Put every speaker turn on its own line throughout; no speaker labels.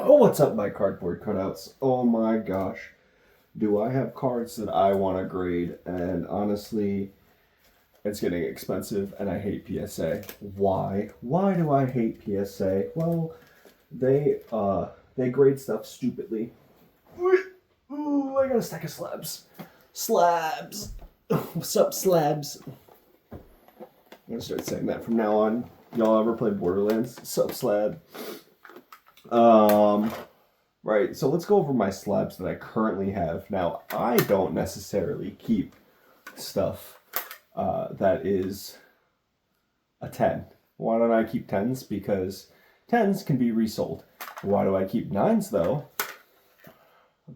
Oh, what's up, my cardboard cutouts? Oh my gosh. Do I have cards that I want to grade? And honestly, it's getting expensive and I hate PSA. Why? Why do I hate PSA? Well, they grade stuff stupidly. Ooh, I got a stack of slabs. Slabs! What's up, slabs? I'm gonna start saying that from now on. Y'all ever played Borderlands? Sup, slab? Right, so let's go over my slabs that I currently have. Now, I don't necessarily keep stuff that is a 10. Why don't I keep 10s? Because 10s can be resold. Why do I keep 9s, though?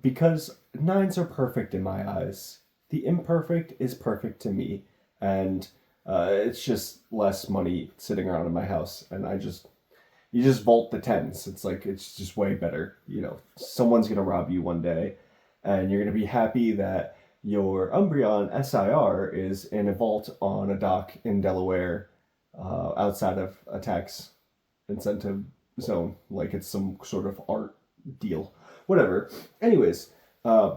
Because 9s are perfect in my eyes. The imperfect is perfect to me. And it's just less money sitting around in my house. And you just vault the 10s. It's like, it's just way better. You know, someone's going to rob you one day, and you're going to be happy that your Umbreon SIR is in a vault on a dock in Delaware outside of a tax incentive zone. Like it's some sort of art deal. Whatever. Anyways, I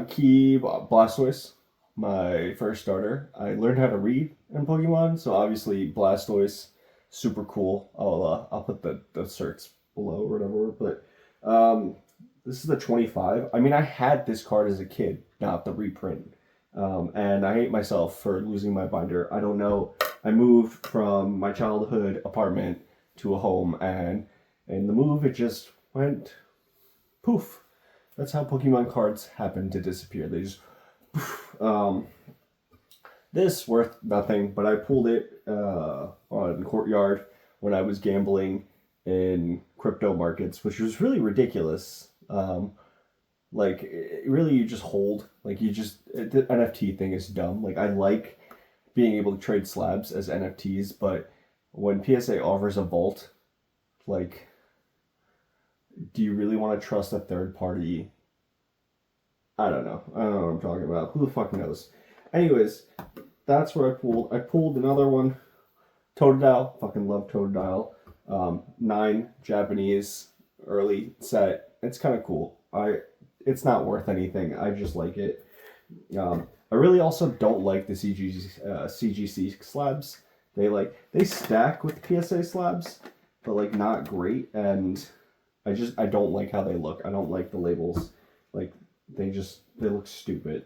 keep Blastoise, my first starter. I learned how to read in Pokemon, so obviously Blastoise, super cool. I'll put the certs below or whatever. But this is the 25. I mean, I had this card as a kid, not the reprint. And I hate myself for losing my binder. I don't know. I moved from my childhood apartment to a home, and in the move, it just went poof. That's how Pokemon cards happen to disappear. They just poof. This worth nothing, but I pulled it on Courtyard when I was gambling in crypto markets, which was really ridiculous. Like, really, you just hold. Like, the NFT thing is dumb. Like, I like being able to trade slabs as NFTs, but when PSA offers a vault, like, do you really want to trust a third party? I don't know. I don't know what I'm talking about. Who the fuck knows? Anyways, that's what I pulled. I pulled another one. Totodile. Fucking love Totodile. 9 Japanese early set. It's kind of cool. It's not worth anything. I just like it. I really also don't like the CGC slabs. They stack with PSA slabs, but like not great. And I don't like how they look. I don't like the labels. Like they look stupid.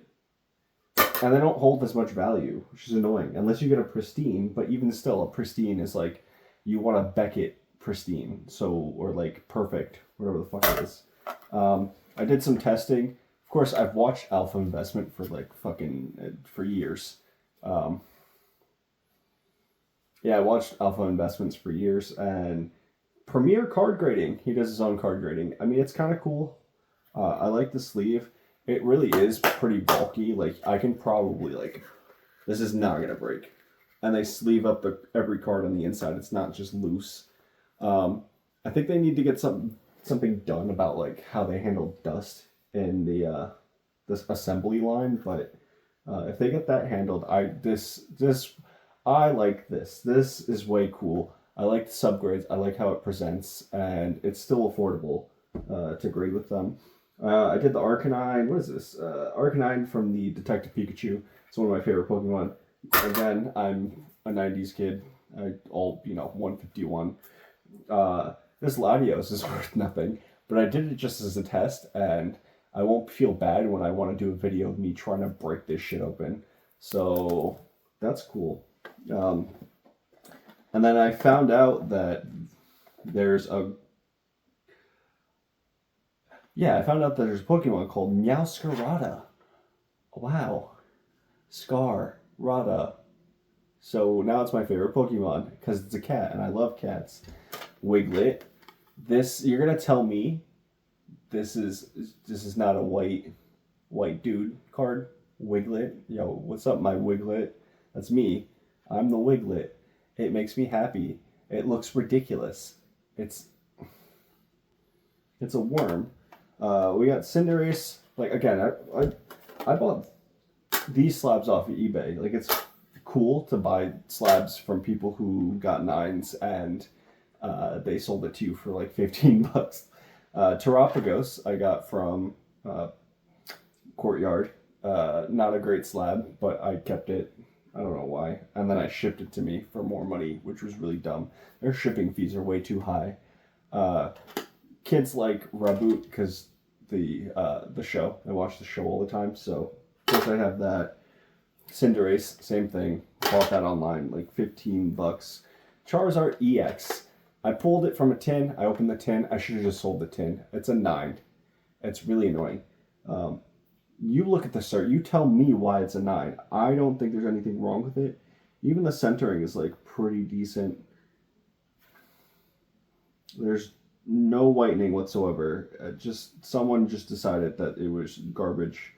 And they don't hold as much value, which is annoying. Unless you get a pristine, but even still, a pristine is like, you want a Beckett pristine, or like perfect, whatever the fuck it is. I did some testing. Of course, I've watched Alpha Investment for like for years. Yeah, I watched Alpha Investments for years, and Premier card grading. He does his own card grading. I mean, it's kind of cool. I like the sleeve. It really is pretty bulky. Like, I can probably, this is not going to break. And they sleeve up every card on the inside. It's not just loose. I think they need to get something done about, like, how they handle dust in this assembly line. But if they get that handled, I like this. This is way cool. I like the subgrades. I like how it presents. And it's still affordable to grade with them. I did the Arcanine. What is this? Arcanine from the Detective Pikachu. It's one of my favorite Pokemon. Again, I'm a 90s kid. 151. This Latios is worth nothing. But I did it just as a test, and I won't feel bad when I want to do a video of me trying to break this shit open. So, that's cool. And then I found out that there's a Pokemon called Meowscarada. Wow. Scarada. So now it's my favorite Pokemon because it's a cat and I love cats. Wiglet. You're gonna tell me this is not a white dude card? Wiglet. Yo, what's up, my Wiglet? That's me. I'm the Wiglet. It makes me happy. It looks ridiculous. It's a worm. We got Cinderace. Like, again, I bought these slabs off of eBay. Like, it's cool to buy slabs from people who got 9s and they sold it to you for like 15 bucks. Terapagos I got from Courtyard. Not a great slab, but I kept it. I don't know why. And then I shipped it to me for more money, which was really dumb. Their shipping fees are way too high. Kids like Reboot because the show. I watch the show all the time, so of course I have that. Cinderace, same thing. Bought that online, like 15 bucks. Charizard EX. I pulled it from a tin. I opened the tin. I should have just sold the tin. It's a 9. It's really annoying. You look at the cert. You tell me why it's a 9. I don't think there's anything wrong with it. Even the centering is like pretty decent. There's no whitening whatsoever. Someone just decided that it was garbage.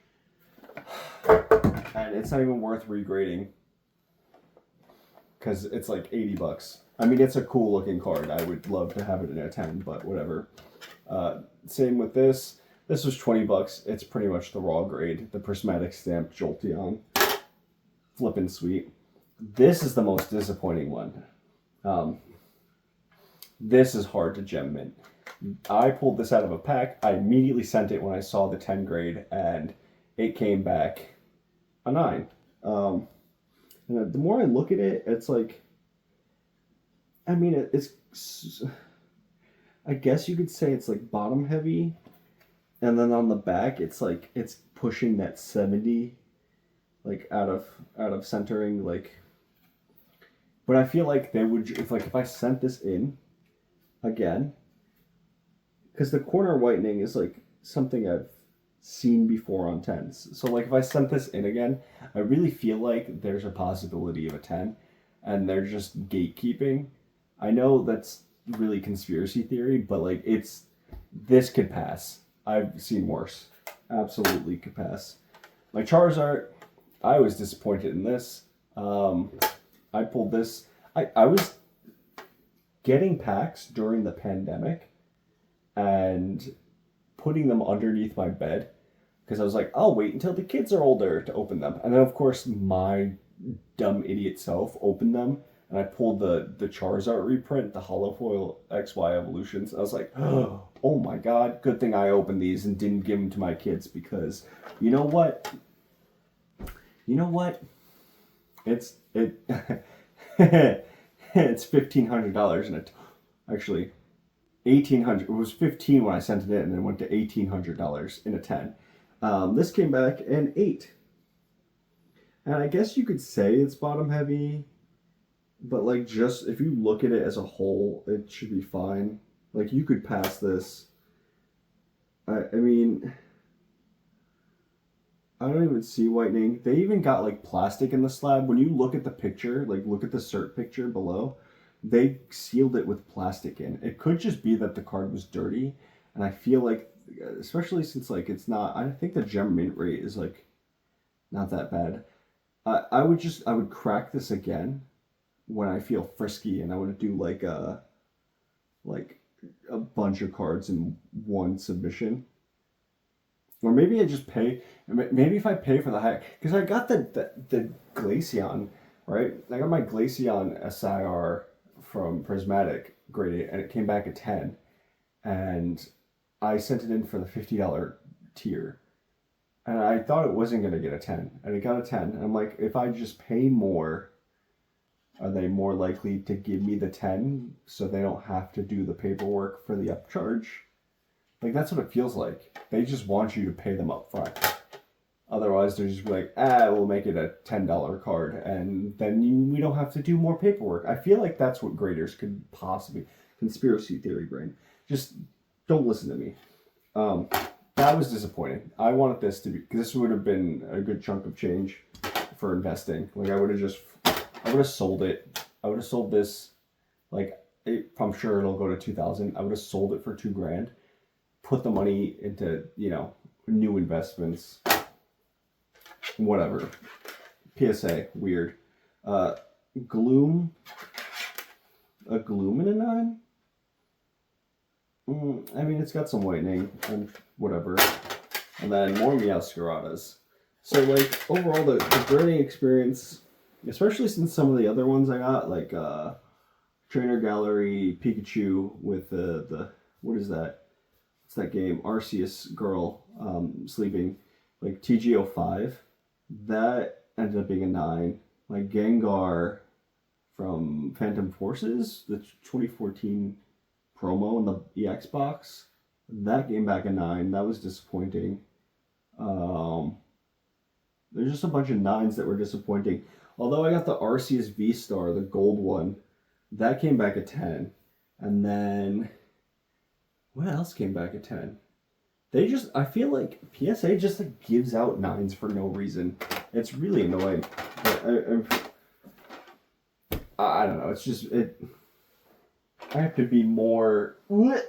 And it's not even worth regrading. Because it's like 80 bucks. I mean, it's a cool looking card. I would love to have it in a 10, but whatever. Same with this. This was 20 bucks. It's pretty much the raw grade. The prismatic stamp Jolteon. Flippin' sweet. This is the most disappointing one. This is hard to gem mint. I pulled this out of a pack. I immediately sent it when I saw the 10 grade, and it came back a 9. And the more I look at it, it's like, I mean, it's, I guess you could say it's like bottom heavy. And then on the back, it's like, it's pushing that 70, like out of centering, like, but I feel like they would, if I sent this in again, because the corner whitening is like something I've seen before on 10s. So like if I sent this in again, I really feel like there's a possibility of a 10 and they're just gatekeeping. I know that's really conspiracy theory, but like this could pass. I've seen worse. Absolutely could pass. My Charizard, I was disappointed in this. I pulled this. I was getting packs during the pandemic and putting them underneath my bed because I was like, I'll wait until the kids are older to open them. And then, of course, my dumb idiot self opened them, and I pulled the Charizard reprint, the Holofoil XY Evolutions. I was like, oh my god, good thing I opened these and didn't give them to my kids because you know what? It's it's $1,500 and actually $1,800. It was 15 when I sent it in, and then went to $1,800 in a 10. This came back an 8, and I guess you could say it's bottom heavy, but like just if you look at it as a whole, it should be fine. Like you could pass this. I mean, I don't even see whitening. They even got like plastic in the slab. When you look at the picture, like look at the cert picture below, they sealed it with plastic in. It could just be that the card was dirty, and I feel like, especially since like it's not, I think the gem mint rate is like not that bad. I would crack this again when I feel frisky, and I would do like a bunch of cards in one submission. Or maybe I just pay. Maybe if I pay for the high, because I got the Glaceon, right? I got my Glaceon SIR from Prismatic graded, and it came back at 10, and I sent it in for the $50 tier, and I thought it wasn't gonna get a 10, and it got a 10. And I'm like, if I just pay more, are they more likely to give me the 10 so they don't have to do the paperwork for the upcharge? Like, that's what it feels like. They just want you to pay them up front. Otherwise, they're just like, we'll make it a $10 card, and then we don't have to do more paperwork. I feel like that's what graders could possibly, conspiracy theory brain. Just don't listen to me. That was disappointing. I wanted this to be, this would have been a good chunk of change for investing. Like, I would have sold it. I would have sold this, like, I'm sure it'll go to 2,000. I would have sold it for $2,000. Put the money into, new investments. Whatever. PSA, weird. Gloom. A Gloom in a 9? I mean, it's got some whitening and whatever. And then more Meowscaradas. So, like, overall, the grading experience, especially since some of the other ones I got, like, Trainer Gallery Pikachu with the what is that? It's that game Arceus girl sleeping, like TGO5. That ended up being a 9. Like Gengar from Phantom Forces, the 2014 promo in the EX box, that came back a 9. That was disappointing. There's just a bunch of 9s that were disappointing. Although I got the Arceus V Star, the gold one, that came back a 10. And then what else came back a 10? They just, I feel like PSA just like gives out 9s for no reason. It's really annoying. But I don't know. It's just I have to be more meh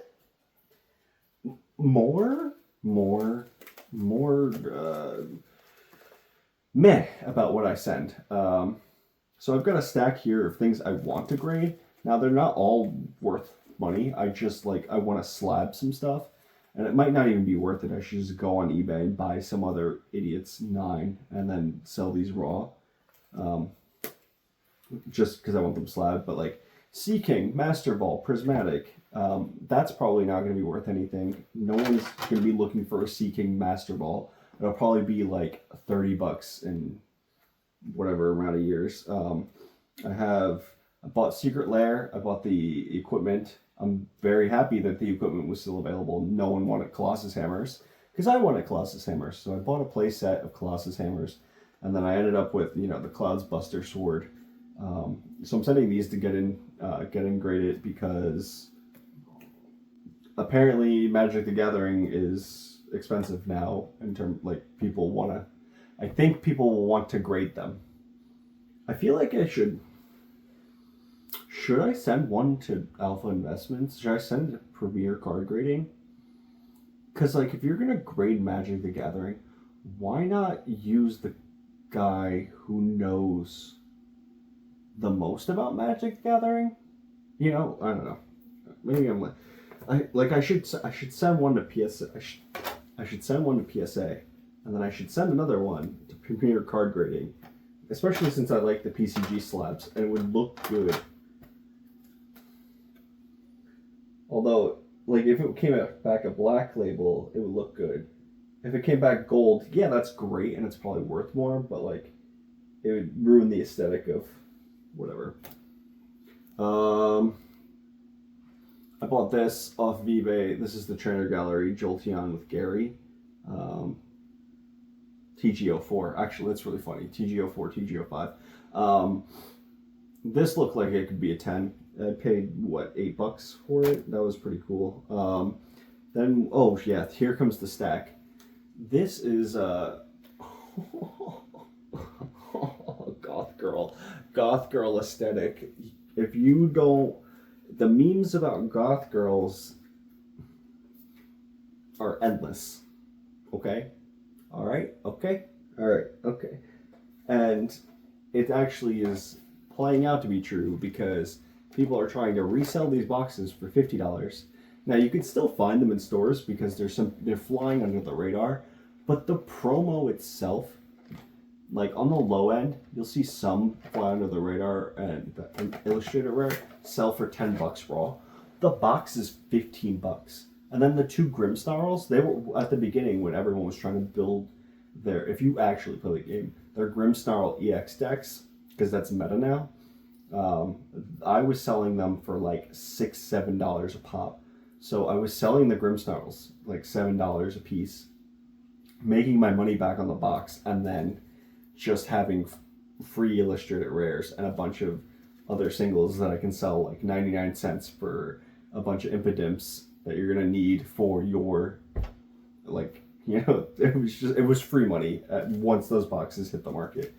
about what I send. So I've got a stack here of things I want to grade. Now they're not all worth money. I just I want to slab some stuff, and it might not even be worth it. I should just go on eBay and buy some other idiot's 9 and then sell these raw. Just because I want them slabbed, but like Sea King, Master Ball, Prismatic, that's probably not going to be worth anything. No one's going to be looking for a Sea King Master Ball. It'll probably be like $30 in whatever amount of years. I bought Secret Lair. I bought the equipment. I'm very happy that the equipment was still available. No one wanted Colossus Hammers because I wanted Colossus Hammers. So I bought a play set of Colossus Hammers, and then I ended up with the Clouds Buster Sword. So I'm sending these to get graded because apparently Magic the Gathering is expensive now in terms I think people will want to grade them. I feel like I should I send one to Alpha Investments? Should I send Premier Card Grading? Because if you're gonna grade Magic the Gathering, why not use the guy who knows the most about Magic the Gathering? I don't know. Maybe I should send one to PSA. I should send one to PSA, and then I should send another one to Premier Card Grading, especially since I like the PCG slabs, and it would look good. Although, if it came back a black label, it would look good. If it came back gold, yeah, that's great, and it's probably worth more, but it would ruin the aesthetic of whatever. I bought this off of eBay. This is the Trainer Gallery Jolteon with Gary. TGO4. Actually, that's really funny. TGO4, TGO5. This looked like it could be a 10. I paid, $8 for it? That was pretty cool. Then, oh yeah, here comes the stack. This is, Goth girl aesthetic. If you don't, the memes about goth girls are endless. Okay? Alright? Okay? Alright, okay. And it actually is playing out to be true because people are trying to resell these boxes for $50. Now you can still find them in stores because they're flying under the radar, but the promo itself, on the low end, you'll see some fly under the radar and an Illustrated Rare sell for $10 raw. The box is $15. And then the 2 Grimmsnarls, they were at the beginning when everyone was trying to build if you actually play the game, their Grimmsnarl EX decks, because that's meta now. I was selling them for $6, $7 a pop. So I was selling the Grimmsnarls $7 a piece, making my money back on the box, and then just having free Illustrated Rares and a bunch of other singles that I can sell 99 cents for a bunch of Impidimps that you're gonna need for your it was free money once those boxes hit the market.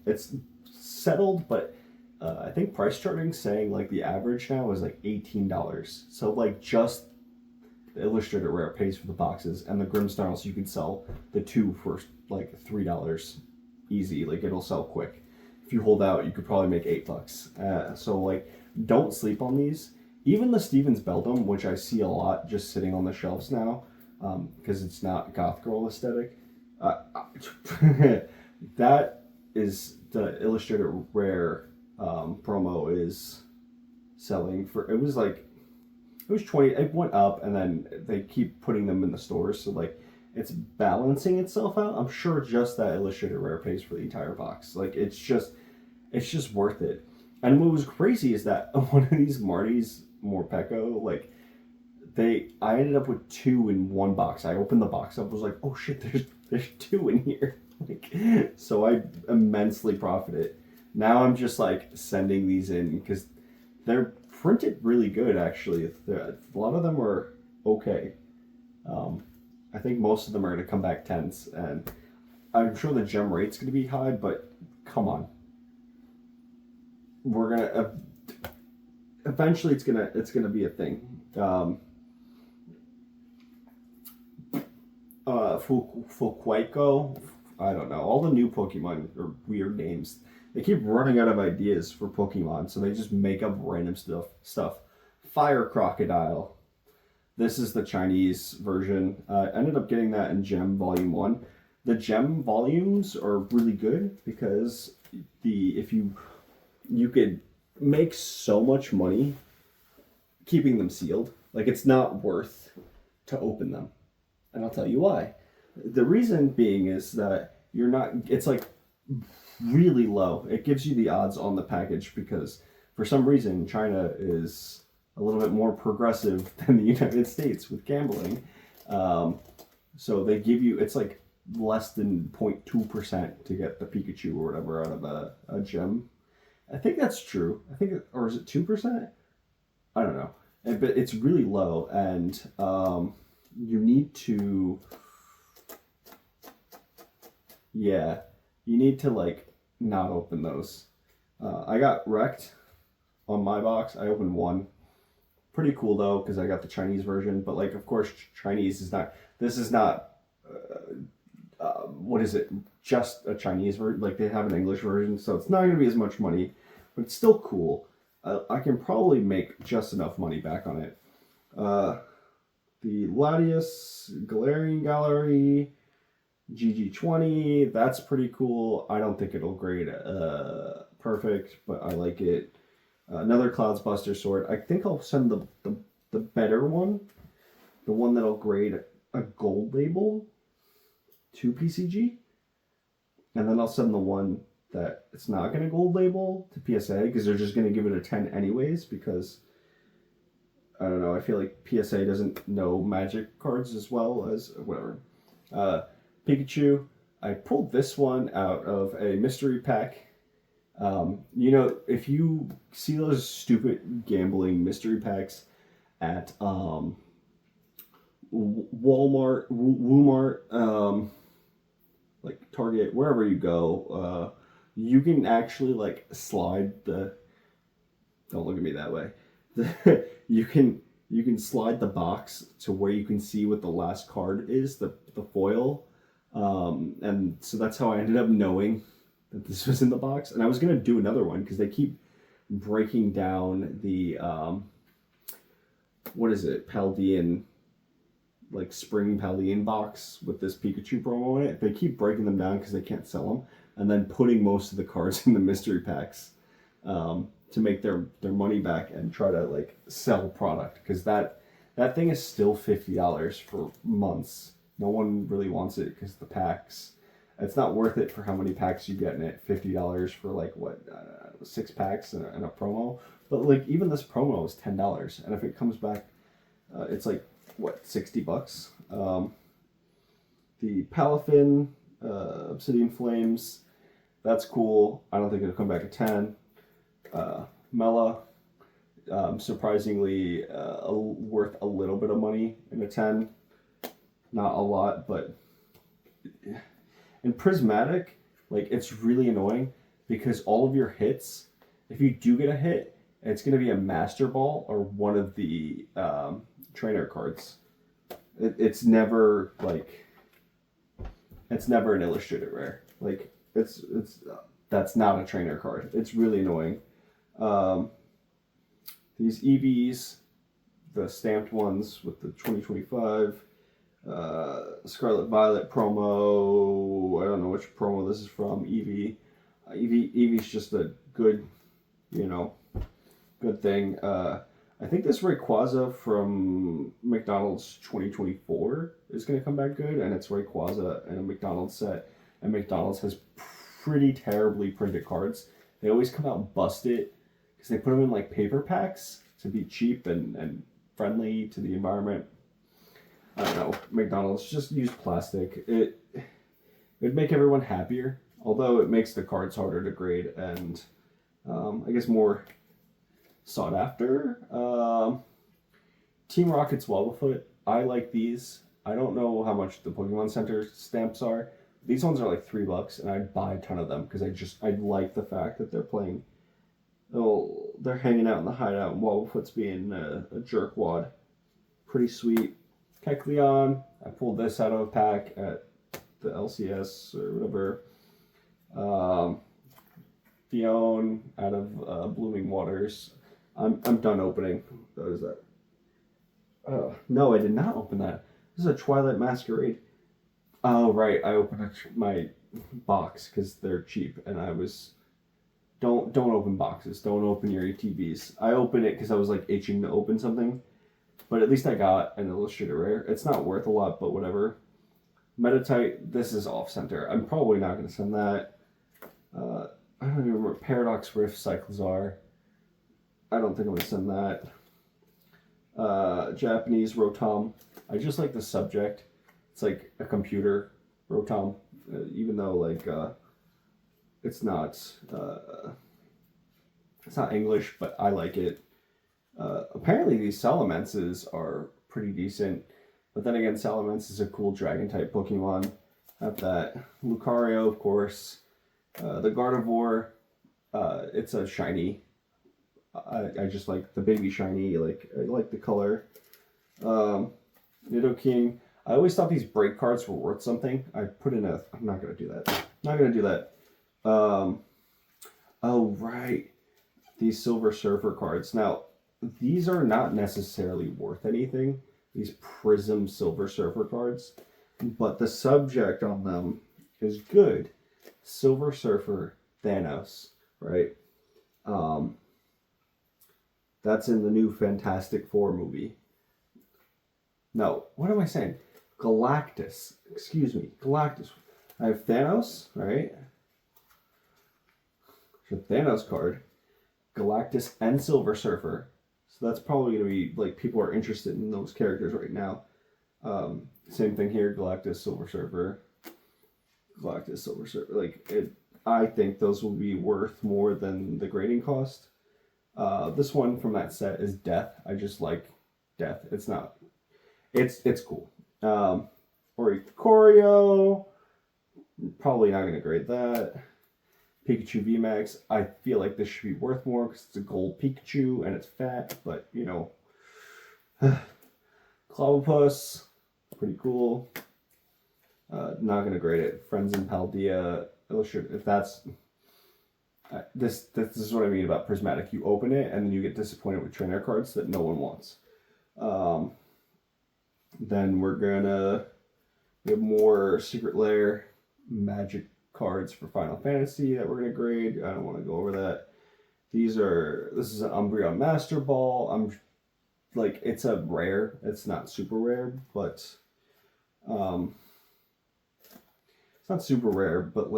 It's settled, but I think price charting saying the average now is $18. So just the Illustrated Rare pays for the boxes, and the Grimmsnarls you can sell the 2 for $3 easy. It'll sell quick. If you hold out, you could probably make $8. So don't sleep on these. Even the Stevens Beldum, which I see a lot just sitting on the shelves now, because it's not goth girl aesthetic. That is the Illustrated Rare promo is selling for, it was 20, it went up, and then they keep putting them in the stores, so like it's balancing itself out. I'm sure just that illustrated rare pays for the entire box. Like it's just worth it. And what was crazy is that one of these Marty's Morpeko, like I ended up with 2 in one box. I opened the box up, was like, oh shit, there's 2 in here. Like, so I immensely profited. Now I'm just like sending these in because they're printed really good, actually. A lot of them are okay. I think most of them are going to come back 10s, and I'm sure the gem rate's going to be high, but come on. We're going to eventually it's going to be a thing. Fuquaiko, I don't know. All the new Pokemon are weird names. They keep running out of ideas for Pokemon, so they just make up random stuff. Fire Crocodile. This is the Chinese version. I ended up getting that in Gem Volume 1. The Gem volumes are really good because you could make so much money keeping them sealed. Like, it's not worth to open them. And I'll tell you why. The reason being is that it's like really low. It gives you the odds on the package because for some reason China is a little bit more progressive than the United States with gambling. So they give you, it's like less than 0.2% to get the Pikachu or whatever out of a gem. I think that's true. Or is it 2%? I don't know. But it's really low, and you need to, like not open those. I got wrecked on my box. I opened 1. Pretty cool though, because I got the Chinese version, but like, of course, Chinese is not, this is not, what is it? Just a Chinese version. Like, they have an English version, so it's not going to be as much money, but it's still cool. I can probably make just enough money back on it. The Latias Galarian Gallery GG20, that's pretty cool. I don't think it'll grade perfect, but I like it. Another Clouds Buster sword. I think I'll send the better one, the one that'll grade a gold label to PCG, and then I'll send the one that it's not going to gold label to PSA because they're just going to give it a 10 anyways, because I don't know, I feel like PSA doesn't know Magic cards as well as whatever. Pikachu, I pulled this one out of a mystery pack. If you see those stupid gambling mystery packs at Walmart, like Target, wherever you go, you can actually like slide the. Don't look at me that way. You can slide the box to where you can see what the last card is, the foil, and so that's how I ended up knowing that this was in the box. And I was gonna do another one because they keep breaking down the what is it, Paldean, like spring Paldean box with this Pikachu promo in it. They keep breaking them down because they can't sell them, and then putting most of the cards in the mystery packs to make their money back and try to like sell product, because that thing is still $50 for months. No one really wants it because the packs, it's not worth it for how many packs you get in it. $50 for like what, 6 packs and a promo. But like even this promo is $10, and if it comes back, it's like what, $60. The Palafin, Obsidian Flames, that's cool. I don't think it'll come back at 10. Mela, surprisingly worth a little bit of money in a 10. Not a lot, but in Prismatic, like, it's really annoying because all of your hits, if you do get a hit, it's going to be a Master Ball or one of the trainer cards. It's never like, it's never an illustrated rare. Like, it's that's not a trainer card. It's really annoying. These EVs, the stamped ones with the 2025 Scarlet Violet promo. I don't know which promo this is from. Eevee. Eevee's just a good, good thing. I think this Rayquaza from McDonald's 2024 is going to come back good, and it's Rayquaza in a McDonald's set, and McDonald's has pretty terribly printed cards. They always come out busted because they put them in like paper packs to be cheap and friendly to the environment. I don't know. McDonald's just use plastic. It'd make everyone happier, although it makes the cards harder to grade and I guess more sought after. Team Rocket's Wobblefoot. I like these. I don't know how much the Pokemon Center stamps are. These ones are like $3, and I'd buy a ton of them because I like the fact that they're playing. Oh, they're hanging out in the hideout, and Wobblefoot's being a jerkwad. Pretty sweet. Kecleon. I pulled this out of a pack at the LCS or whatever. Theon out of Blooming Waters. I'm done opening. What is that? No, I did not open that. This is a Twilight Masquerade. Oh, right. I opened my box because they're cheap, and I was... Don't open boxes. Don't open your ATVs. I opened it because I was like itching to open something, but at least I got an Illustrated Rare. It's not worth a lot, but whatever. Metatite, this is off-center. I'm probably not going to send that. I don't even remember. Paradox Rift Cyclizar. I don't think I'm going to send that. Japanese Rotom. I just like the subject. It's like a computer Rotom, even though like it's not English, but I like it. Apparently these Salamences are pretty decent, but then again, Salamence is a cool dragon type Pokemon. Have that. Lucario, of course. The Gardevoir, it's a shiny. I just like the baby shiny. I like the color. Nidoking. I always thought these break cards were worth something. I'm not gonna do that. Not gonna do that. Oh right, these Silver Surfer cards. Now, these are not necessarily worth anything. These Prism Silver Surfer cards, but the subject on them is good. Silver Surfer Thanos, right? That's in the new Fantastic Four movie. No, what am I saying? Galactus. Excuse me, Galactus. I have Thanos, right? The Thanos card, Galactus and Silver Surfer. So that's probably going to be, like, people are interested in those characters right now. Same thing here, Galactus, Silver Surfer. Galactus, Silver Surfer. I think those will be worth more than the grading cost. This one from that set is Death. I just like Death. It's cool. Oricorio, probably not going to grade that. Pikachu VMAX, I feel like this should be worth more because it's a gold Pikachu and it's fat, but you know. Clobbopus, pretty cool. Not going to grade it. Friends in Paldea, Illustrated. If that's... This is what I mean about Prismatic. You open it and then you get disappointed with trainer cards that no one wants. Then we have more Secret Lair Magic cards for Final Fantasy that we're going to grade. I don't want to go over that. This is an Umbreon Master Ball. It's a rare. It's not super rare, but it's not super rare, but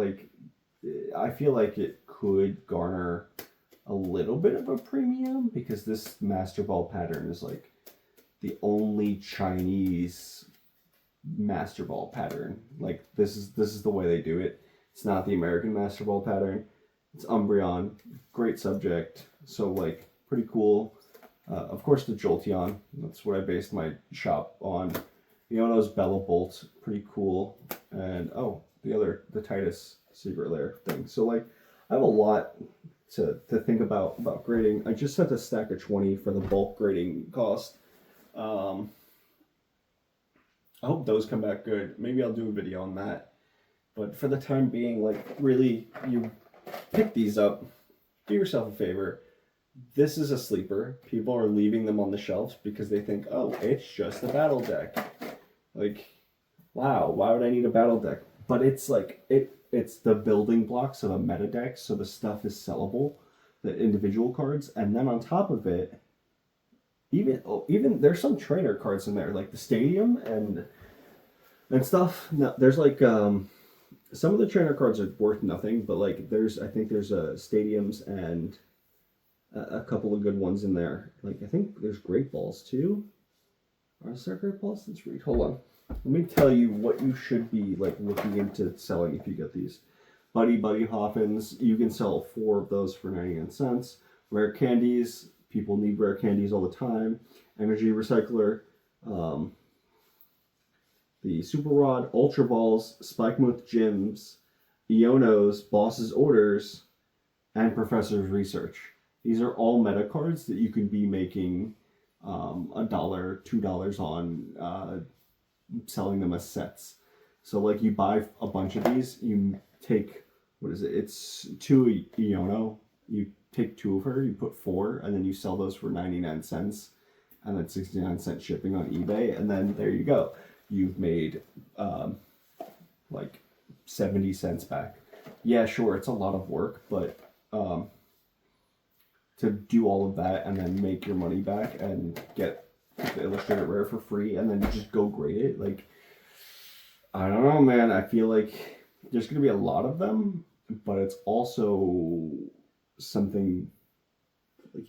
I feel like it could garner a little bit of a premium because this Master Ball pattern is like the only Chinese Master Ball pattern. Like this is the way they do it. It's not the American Master Ball pattern. It's Umbreon, great subject. So pretty cool. Of course the Jolteon. That's what I based my shop on. Iono's Bella Bolt, pretty cool. And the Titus Secret Lair thing. So I have a lot to think about grading. I just sent a stack of 20 for the bulk grading cost. I hope those come back good. Maybe I'll do a video on that. But for the time being, really, you pick these up, do yourself a favor. This is a sleeper. People are leaving them on the shelves because they think, oh, it's just a battle deck. Wow, why would I need a battle deck? But it's it's the building blocks of a meta deck, so the stuff is sellable. the individual cards, and then on top of it, even there's some trainer cards in there, like the stadium and stuff. No, there's like some of the trainer cards are worth nothing, but like I think there's stadiums and a couple of good ones in there. Like I think there's great balls too. Are there great balls? Let's read. Hold on. Let me tell you what you should be like looking into selling if you get these. Buddy Hoffins, you can sell 4 of those for 99 cents. Rare candies, people need rare candies all the time. Energy Recycler, the Super Rod, Ultra Balls, Spikemuth Gyms, Ionos, Boss's Orders, and Professor's Research. These are all meta cards that you can be making $1, $2 on selling them as sets. So like you buy a bunch of these, you take, what is it? It's 2 Iono. You take 2 of her, you put 4, and then you sell those for 99 cents, and then 69-cent shipping on eBay, and then there you go. You've made like 70 cents back. Yeah, sure, it's a lot of work, but to do all of that and then make your money back and get the Illustrated Rare for free and then just go grade it, like, I don't know, man. I feel like there's going to be a lot of them, but it's also something like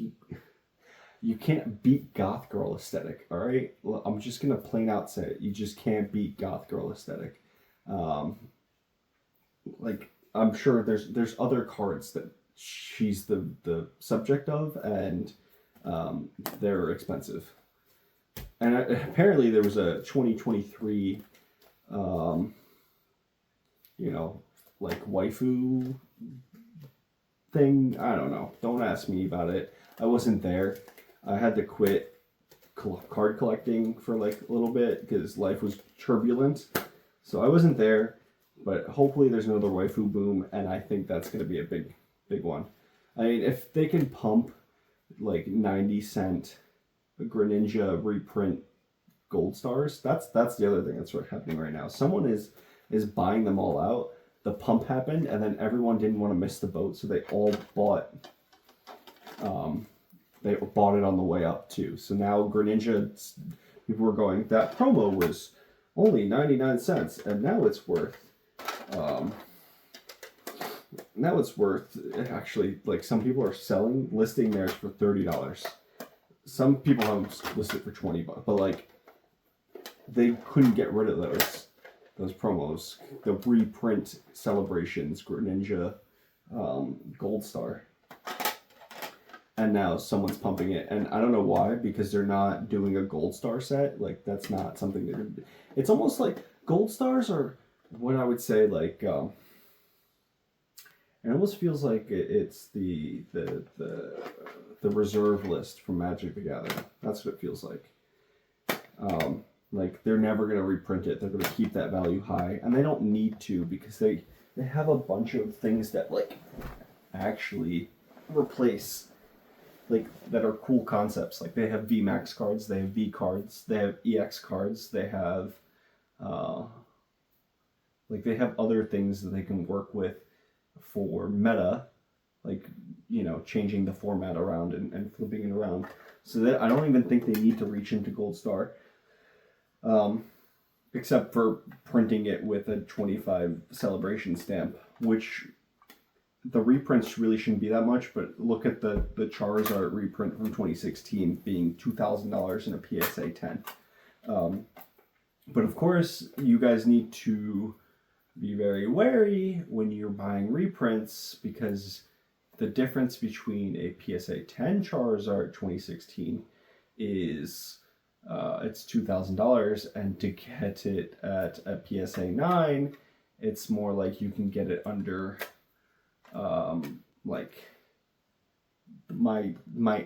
you can't beat goth girl aesthetic, all right? I'm just going to plain out say it. You just can't beat goth girl aesthetic. Like, I'm sure there's other cards that she's the subject of, and they're expensive. And apparently there was a 2023 like waifu thing. I don't know. Don't ask me about it. I wasn't there. I had to quit card collecting for like a little bit because life was turbulent. So I wasn't there, but hopefully there's another waifu boom, and I think that's going to be a big one. I mean, if they can pump like 90-cent Greninja reprint Gold Stars, that's the other thing that's happening right now. Someone is buying them all out. The pump happened, and then everyone didn't want to miss the boat, so they all bought. They bought it on the way up too. So now Greninja, people were going, that promo was only 99 cents, and now it's worth. Now it's worth, actually, like some people are listing theirs for $30. Some people have them listed for $20, but like they couldn't get rid of those promos. The reprint celebrations, Greninja Gold Star. And now someone's pumping it, and I don't know why, because they're not doing a Gold Star set. Like, that's not something they're... It's almost like Gold Stars are what I would say, like, it almost feels like it's the reserve list from Magic the Gathering. That's what it feels like. Like, they're never going to reprint it. They're going to keep that value high, and they don't need to, because they have a bunch of things that, like, actually replace... like that are cool concepts. Like they have VMAX cards, they have V cards, they have EX cards, they have like they have other things that they can work with for meta, like, you know, changing the format around and flipping it around. So that I don't even think they need to reach into Gold Star, except for printing it with a 25 celebration stamp, which the reprints really shouldn't be that much, but look at the Charizard reprint from 2016 being $2,000 in a PSA 10. But of course, you guys need to be very wary when you're buying reprints, because the difference between a PSA 10 Charizard 2016 is it's $2,000, and to get it at a PSA 9, it's more like you can get it under... like my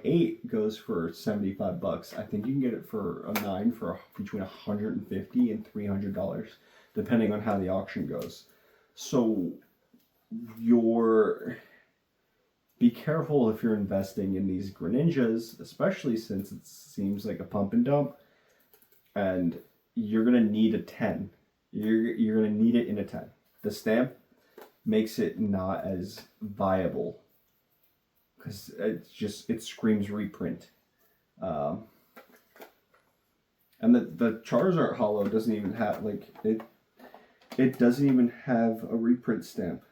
8 goes for $75. I think you can get it for a 9 for between $150 and $300, depending on how the auction goes. So be careful if you're investing in these Greninjas, especially since it seems like a pump and dump, and you're gonna need a 10. You're gonna need it in a 10. The stamp makes it not as viable because it screams reprint. Um, and the Charizard Holo doesn't even have it doesn't even have a reprint stamp.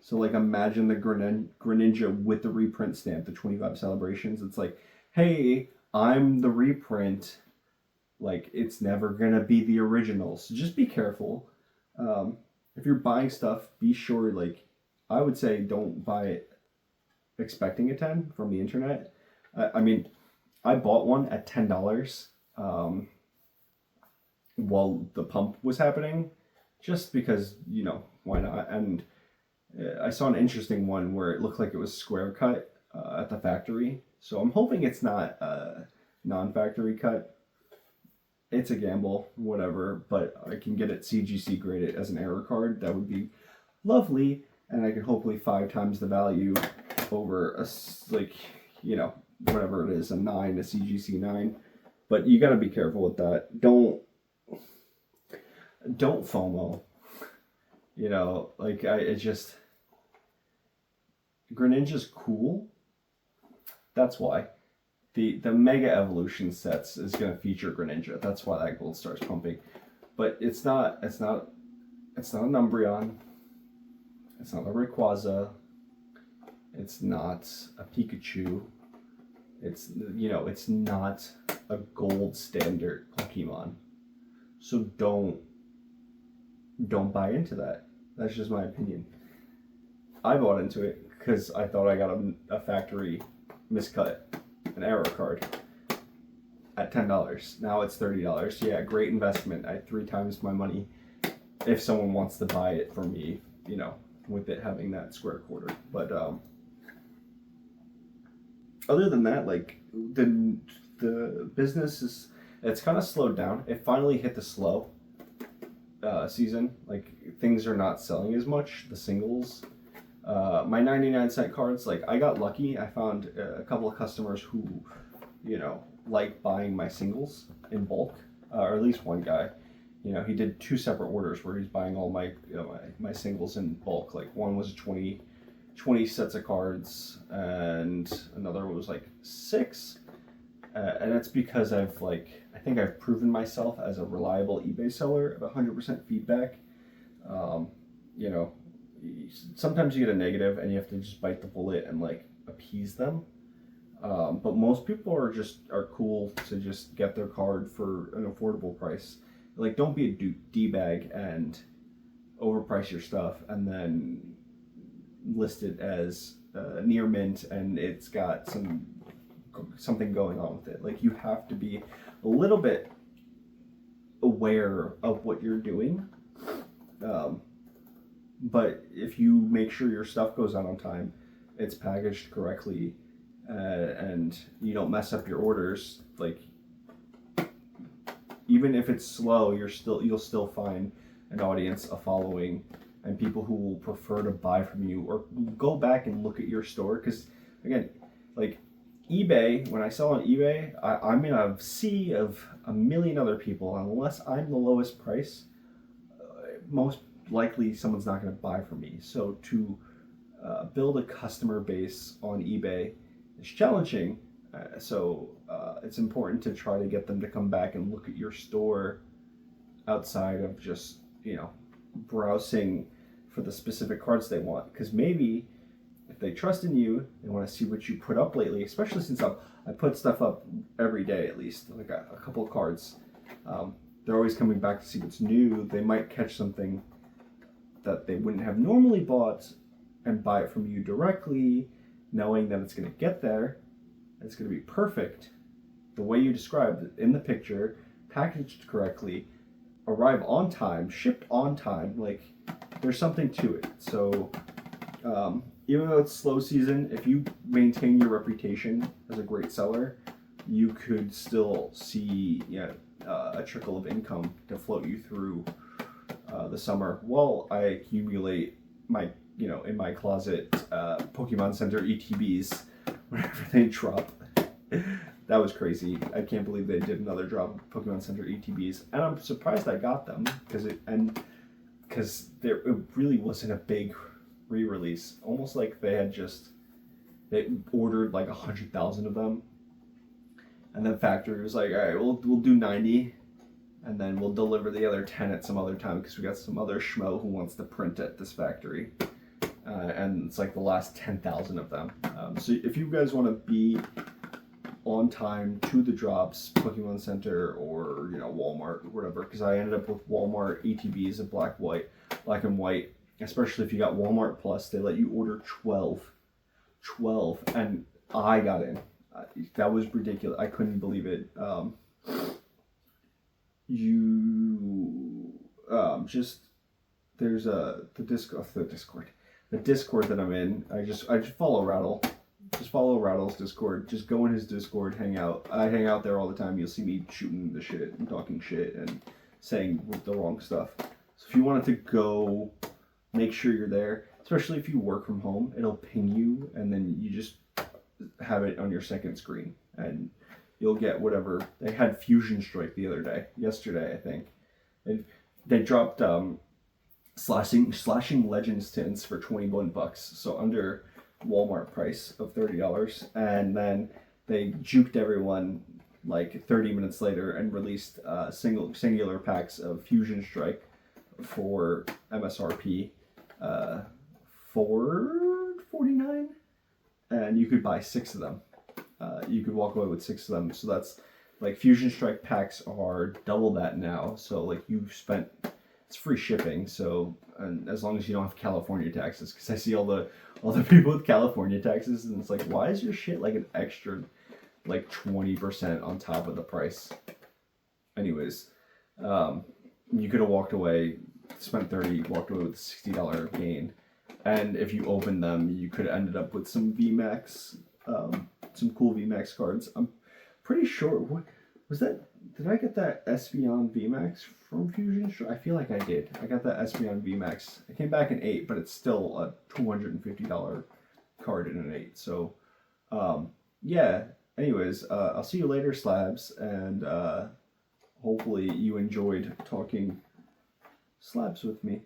So like imagine the Greninja with the reprint stamp, the 25 celebrations. It's like, hey, I'm the reprint. Like it's never gonna be the original. So just be careful. If you're buying stuff, be sure, like, I would say don't buy it expecting a 10 from the internet. I mean, I bought one at $10 while the pump was happening, just because, why not? And I saw an interesting one where it looked like it was square cut at the factory. So I'm hoping it's not non-factory cut. It's a gamble, whatever, but I can get it CGC graded as an error card. That would be lovely, and I can hopefully 5 times the value over whatever it is, a 9, a CGC 9. But you got to be careful with that. Don't FOMO. Greninja's cool. That's why. The Mega Evolution sets is going to feature Greninja. That's why that Gold Star is pumping. But it's not an Umbreon. It's not a Rayquaza. It's not a Pikachu. It's not a gold standard Pokemon. So don't buy into that. That's just my opinion. I bought into it because I thought I got a factory miscut, an error card at $10. Now it's $30. Yeah, great investment. I 3 times my money if someone wants to buy it from me, with it having that square quarter. But other than that, like, the business it's kind of slowed down. It finally hit the slow season. Like, things are not selling as much. The singles, my 99-cent cards, like, I got lucky. I found a couple of customers who, like buying my singles in bulk, or at least one guy. He did 2 separate orders where he's buying all my my singles in bulk. Like, one was 20 sets of cards, and another was like 6. And that's because I think I've proven myself as a reliable eBay seller of 100% feedback. Sometimes you get a negative and you have to just bite the bullet and appease them. But most people are cool to just get their card for an affordable price. Like, don't be a D-bag and overprice your stuff and then list it as near mint and it's got something going on with it. Like, you have to be a little bit aware of what you're doing. But if you make sure your stuff goes out on time, it's packaged correctly, and you don't mess up your orders, like, even if it's slow, you'll still find an audience, a following, and people who will prefer to buy from you or go back and look at your store. Because again, like, eBay, when I sell on eBay, I'm in a sea of a million other people. Unless I'm the lowest price, most likely someone's not going to buy from me. So to build a customer base on eBay is challenging. So it's important to try to get them to come back and look at your store outside of just, browsing for the specific cards they want. Because maybe if they trust in you, they want to see what you put up lately, especially since I put stuff up every day, at least, like a couple of cards. They're always coming back to see what's new. They might catch something that they wouldn't have normally bought and buy it from you directly, knowing that it's going to get there. It's going to be perfect, the way you described it in the picture, packaged correctly, arrive on time, ship on time. Like, there's something to it. So even though it's slow season, if you maintain your reputation as a great seller, you could still see a trickle of income to float you through the summer while I accumulate my, in my closet, Pokemon Center ETBs whenever they drop. That was crazy. I can't believe they did another drop of Pokemon Center ETBs, and I'm surprised I got them because it really wasn't a big re-release. Almost like they had just They ordered like 100,000 of them, and then factory was like, all right, we'll do 90, and then we'll deliver the other 10 at some other time because we got some other schmo who wants to print at this factory. And it's like the last 10,000 of them. So if you guys want to be on time to the drops, Pokemon Center or Walmart or whatever, because I ended up with Walmart ATVs of black and white. Especially if you got Walmart Plus, they let you order 12, and I got in. That was ridiculous. I couldn't believe it. There's the Discord that I'm in. I just follow Rattle. Just follow Rattle's Discord. Just go in his Discord, hang out. I hang out there all the time. You'll see me shooting the shit and talking shit and saying the wrong stuff. So if you wanted to go, make sure you're there. Especially if you work from home, it'll ping you, and then you just have it on your second screen, and you'll get whatever. They had Fusion Strike yesterday, I think. They dropped slashing Legends tints for $21, so under Walmart price of $30, and then they juked everyone like 30 minutes later and released singular packs of Fusion Strike for MSRP $4.49, and you could buy 6 of them. You could walk away with 6 of them, so that's like Fusion Strike packs are double that now. So like it's free shipping. So, and as long as you don't have California taxes, because I see all the people with California taxes, and it's like, why is your shit like an extra like 20% on top of the price? Anyways, you could have walked away, spent 30, walked away with a $60 gain. And if you opened them, you could have ended up with some VMAX, some cool VMAX cards. I'm pretty sure. What was that? Did I get that Espeon VMAX from Fusion Strike? I feel like I did. I got that Espeon VMAX. It came back in 8, but it's still a $250 card in an 8. So, yeah. Anyways, I'll see you later, Slabs, and hopefully you enjoyed talking Slabs with me.